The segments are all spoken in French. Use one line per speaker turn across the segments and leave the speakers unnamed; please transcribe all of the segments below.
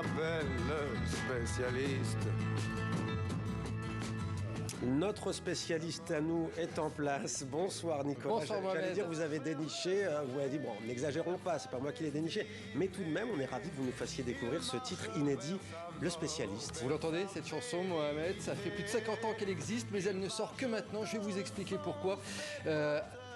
m'appelle le spécialiste.
Notre spécialiste à nous est en place. Bonsoir Nicolas.
Bonsoir
J'allais dire, vous avez déniché, vous m'avez dit, bon, n'exagérons pas, c'est pas moi qui l'ai déniché, mais tout de même, on est ravis que vous nous fassiez découvrir ce titre inédit, Le Spécialiste.
Vous l'entendez, cette chanson, Mohamed, ça fait plus de 50 ans qu'elle existe, mais elle ne sort que maintenant. Je vais vous expliquer pourquoi.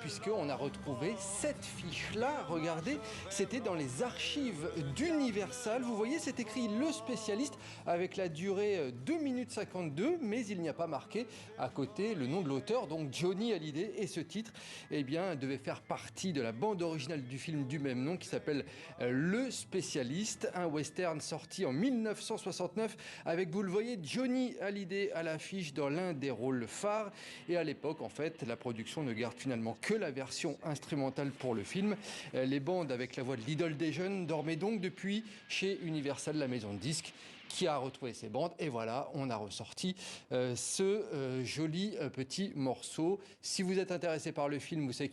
Puisqu'on a retrouvé cette fiche-là, regardez, c'était dans les archives d'Universal. Vous voyez, c'est écrit Le Spécialiste avec la durée 2 minutes 52, mais il n'y a pas marqué à côté le nom de l'auteur, donc Johnny Hallyday. Et ce titre, eh bien, devait faire partie de la bande originale du film du même nom qui s'appelle Le Spécialiste, un western sorti en 1969 avec, vous le voyez, Johnny Hallyday à l'affiche dans l'un des rôles phares. Et à l'époque, en fait, la production ne garde finalement que la version instrumentale pour le film. Les bandes avec la voix de l'idole des jeunes dormaient donc depuis chez Universal, la maison de disques, qui a retrouvé ses bandes. Et voilà, on a ressorti ce joli petit morceau. Si vous êtes intéressé par le film, sachez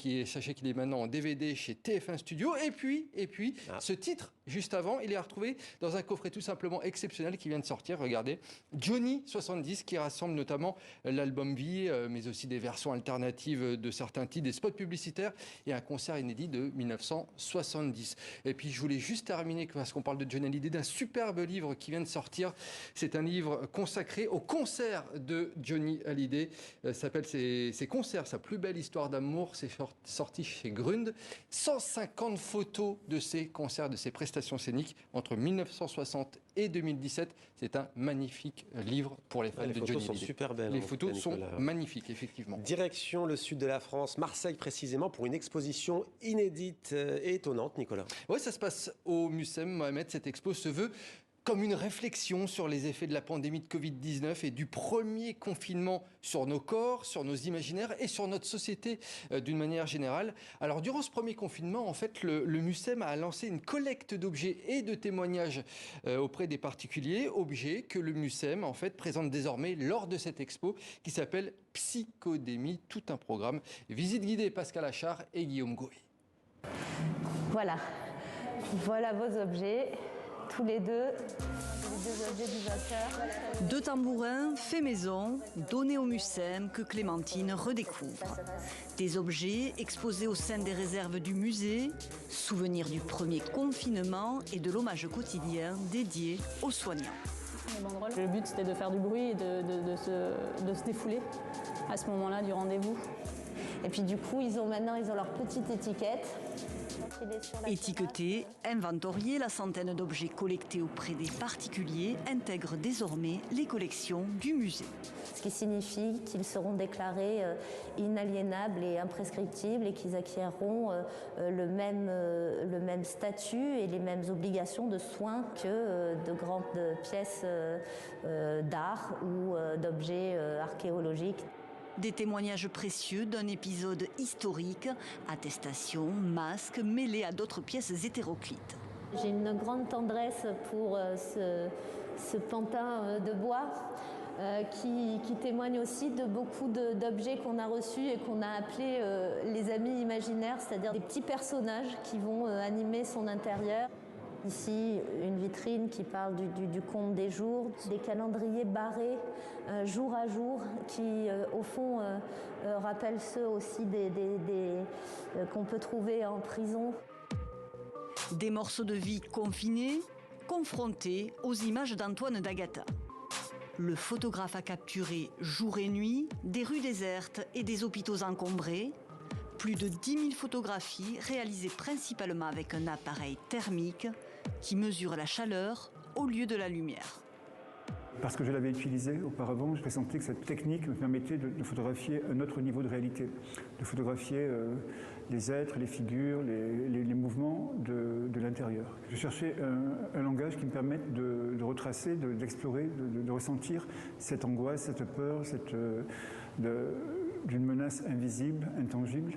qu'il est maintenant en DVD chez TF1 Studio. Et puis, ce titre, juste avant, il est retrouvé dans un coffret tout simplement exceptionnel qui vient de sortir. Regardez, Johnny 70, qui rassemble notamment l'album Vie, mais aussi des versions alternatives de certains titres, des spots publicitaires et un concert inédit de 1970. Et puis, je voulais juste terminer, parce qu'on parle de Johnny Hallyday, d'un superbe livre qui vient de sortir. C'est un livre consacré au concert de Johnny Hallyday. S'appelle ses concerts, sa plus belle histoire d'amour. C'est sorti chez Grund. 150 photos de ses concerts, de ses prestations scéniques entre 1960 et 2017. C'est un magnifique livre pour les fans de Johnny Hallyday. Les photos sont super belles. Les photos sont magnifiques, effectivement.
Direction le sud de la France, Marseille précisément, pour une exposition inédite et étonnante, Nicolas.
Oui, ça se passe au Mucem, Mohamed. Cette expo se veut comme une réflexion sur les effets de la pandémie de Covid-19 et du premier confinement sur nos corps, sur nos imaginaires et sur notre société d'une manière générale. Alors, durant ce premier confinement, en fait, le Mucem a lancé une collecte d'objets et de témoignages auprès des particuliers, objets que le Mucem, en fait, présente désormais lors de cette expo qui s'appelle Psychodémie, tout un programme. Visite guidée Pascal Achard et Guillaume Gouy.
Voilà vos objets. Tous les deux objets du auteur.
2 tambourins faits maison, donnés au Mucem, que Clémentine redécouvre. Des objets exposés au sein des réserves du musée, souvenirs du premier confinement et de l'hommage quotidien dédié aux soignants.
Le but, c'était de faire du bruit et de se défouler à ce moment-là du rendez-vous.
Et puis du coup, ils ont leur petite étiquette.
Étiquetés, inventoriés, la centaine d'objets collectés auprès des particuliers intègre désormais les collections du musée.
Ce qui signifie qu'ils seront déclarés inaliénables et imprescriptibles et qu'ils acquierront le même statut et les mêmes obligations de soins que de grandes pièces d'art ou d'objets archéologiques.
Des témoignages précieux d'un épisode historique, attestations, masques, mêlés à d'autres pièces hétéroclites.
J'ai une grande tendresse pour ce pantin de bois qui témoigne aussi de beaucoup d'objets qu'on a reçus et qu'on a appelés les amis imaginaires, c'est-à-dire des petits personnages qui vont animer son intérieur. Ici, une vitrine qui parle du compte des jours, des calendriers barrés jour à jour qui, au fond, rappellent ceux aussi qu'on peut trouver en prison.
Des morceaux de vie confinés, confrontés aux images d'Antoine d'Agata. Le photographe a capturé jour et nuit des rues désertes et des hôpitaux encombrés. Plus de 10 000 photographies réalisées principalement avec un appareil thermique qui mesure la chaleur au lieu de la lumière.
Parce que je l'avais utilisé auparavant, je pressentais que cette technique me permettait de photographier un autre niveau de réalité, de photographier les êtres, les figures, les mouvements de l'intérieur. Je cherchais un langage qui me permette de retracer, d'explorer, de ressentir cette angoisse, cette peur, d'une menace invisible, intangible.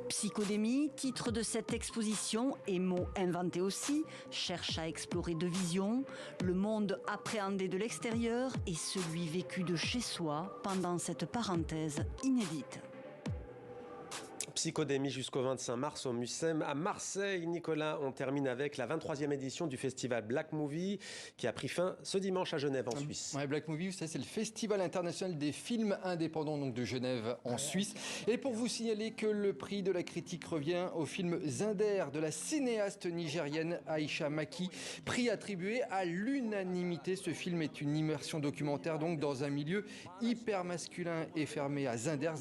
Psychodémie, titre de cette exposition et mot inventé aussi, cherche à explorer deux visions, le monde appréhendé de l'extérieur et celui vécu de chez soi pendant cette parenthèse inédite.
Psychodémie jusqu'au 25 mars au Mucem à Marseille. Nicolas, on termine avec la 23e édition du festival Black Movie qui a pris fin ce dimanche à Genève en Suisse.
Ouais, Black Movie, c'est le festival international des films indépendants donc de Genève en Suisse. Et pour vous signaler que le prix de la critique revient au film Zinder de la cinéaste nigérienne Aïcha Maki, prix attribué à l'unanimité. Ce film est une immersion documentaire donc dans un milieu hyper masculin et fermé à Zinder,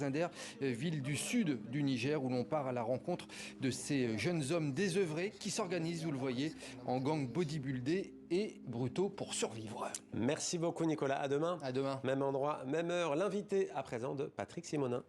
ville du sud du Niger, où l'on part à la rencontre de ces jeunes hommes désœuvrés qui s'organisent, vous le voyez, en gang bodybuildé et brutaux pour survivre.
Merci beaucoup Nicolas, à demain.
À demain.
Même endroit, même heure. L'invité à présent de Patrick Simonin.